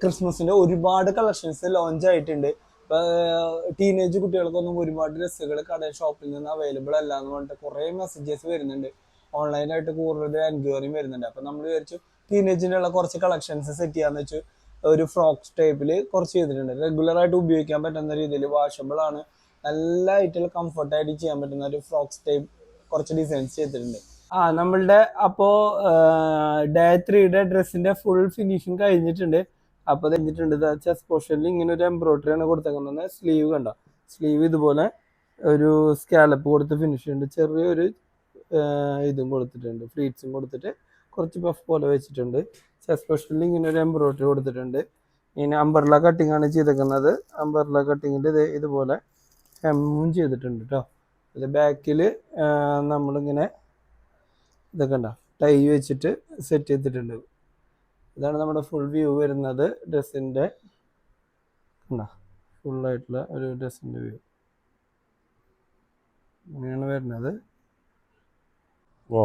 ക്രിസ്മസിന്റെ ഒരുപാട് collections launch ആയിട്ടുണ്ട്. ഇപ്പൊ ടീനേജ് കുട്ടികൾക്കൊന്നും ഒരുപാട് ഡ്രസ്സുകൾ ഷോപ്പിൽ നിന്ന് അവൈലബിൾ അല്ല എന്ന് പറഞ്ഞിട്ട് കുറെ മെസ്സേജസ് വരുന്നുണ്ട്. ഓൺലൈനായിട്ട് കൂടുതൽ എൻക്വയറിയും വരുന്നുണ്ട്. അപ്പൊ നമ്മൾ വിചാരിച്ചു ടീനേജിനുള്ള കുറച്ച് കളക്ഷൻസ് സെറ്റ് ചെയ്യാന്ന് വെച്ചു ഒരു ഫ്രോക്സ് ടൈപ്പിൽ കുറച്ച് ചെയ്തിട്ടുണ്ട്. റെഗുലർ ആയിട്ട് ഉപയോഗിക്കാൻ പറ്റുന്ന രീതിയിൽ വാഷബിൾ ആണ്, നല്ല ആയിട്ടുള്ള കംഫർട്ടായിട്ട് ചെയ്യാൻ പറ്റുന്ന ഒരു ഫ്രോക്സ് ടൈപ്പ് കുറച്ച് ഡിസൈൻസ് ചെയ്തിട്ടുണ്ട്. നമ്മളുടെ അപ്പോ ഡേ 3യുടെ ഡ്രസ്സിന്റെ ഫുൾ ഫിനിഷിങ് കഴിഞ്ഞിട്ടുണ്ട്. അപ്പൊ കഴിഞ്ഞിട്ടുണ്ട് ചെസ്റ്റ് പോർഷനിൽ ഇങ്ങനെ ഒരു എംബ്രോയിഡറി ആണ് കൊടുത്തേക്കുന്നത്. സ്ലീവ് കണ്ടോ, സ്ലീവ് ഇതുപോലെ ഒരു സ്കാലപ്പ് കൊടുത്ത് ഫിനിഷ് ചെയ്യുന്നുണ്ട്. ചെറിയൊരു ഇതും കൊടുത്തിട്ടുണ്ട്, ഫ്ലീറ്റ്സും കൊടുത്തിട്ട് കുറച്ച് പഫ് പോലെ വെച്ചിട്ടുണ്ട്. ചെസ്റ്റ് പോർഷനിൽ ഇങ്ങനെ ഒരു എംബ്രോയിഡറി കൊടുത്തിട്ടുണ്ട്. ഇനി അംബർല കട്ടിംഗ് ആണ് ചെയ്തേക്കുന്നത്. അംബർല കട്ടിങ്ങിന്റെ ഇതുപോലെ ഹെമ്മും ചെയ്തിട്ടുണ്ട് കേട്ടോ. അത് ബാക്കിൽ നമ്മളിങ്ങനെ ഇതൊക്കെ ഉണ്ടോ ടൈ വെച്ചിട്ട് സെറ്റ് ചെയ്തിട്ടുണ്ട്. ഇതാണ് നമ്മുടെ ഫുൾ വ്യൂ വരുന്നത് ഡ്രസ്സിന്റെ. ഉണ്ടോ ഫുള്ളായിട്ടുള്ള ഒരു ഡ്രസ്സിന്റെ വ്യൂ ഇങ്ങനെയാണ് വരുന്നത്. ഓ